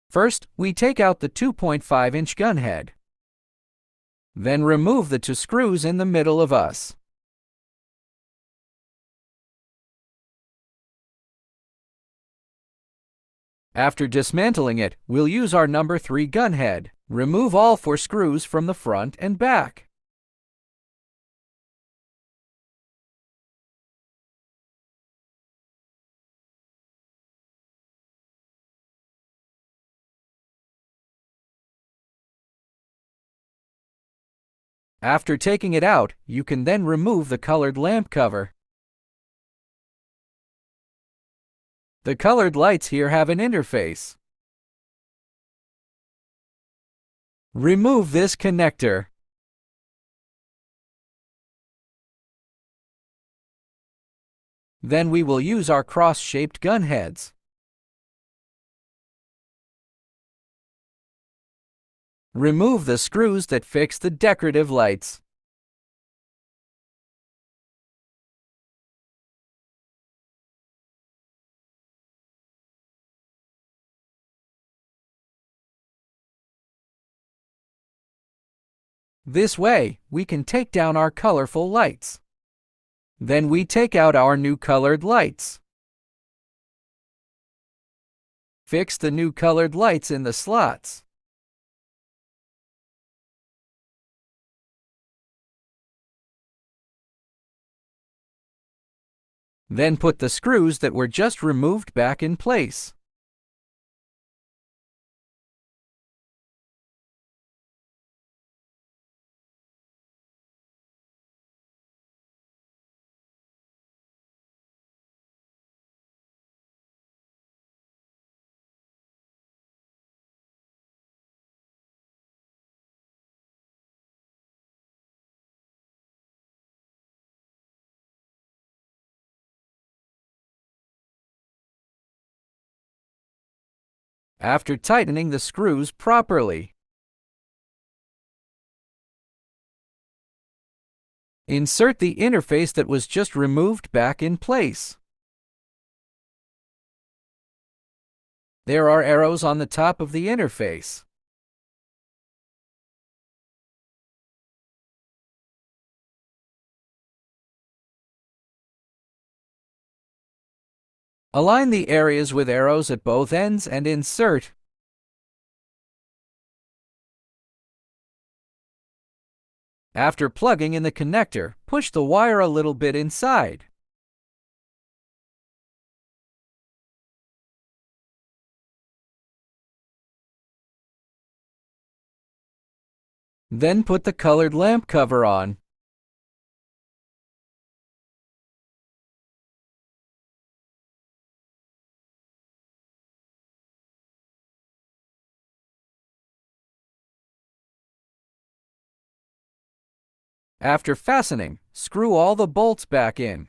First, we take out the 2.5-inch gun head. Then remove the two screws in the middle of us. After dismantling it, we'll use our number 3 gun head. Remove all 4 screws from the front and back. After taking it out, you can then remove the colored lamp cover. The colored lights here have an interface. Remove this connector. Then we will use our cross-shaped gun heads. Remove the screws that fix the decorative lights. This way, we can take down our colorful lights. Then we take out our new colored lights. Fix the new colored lights in the slots. Then put the screws that were just removed back in place. After tightening the screws properly, insert the interface that was just removed back in place. There are arrows on the top of the interface. Align the areas with arrows at both ends and insert. After plugging in the connector, push the wire a little bit inside. Then put the colored lamp cover on. After fastening, screw all the bolts back in.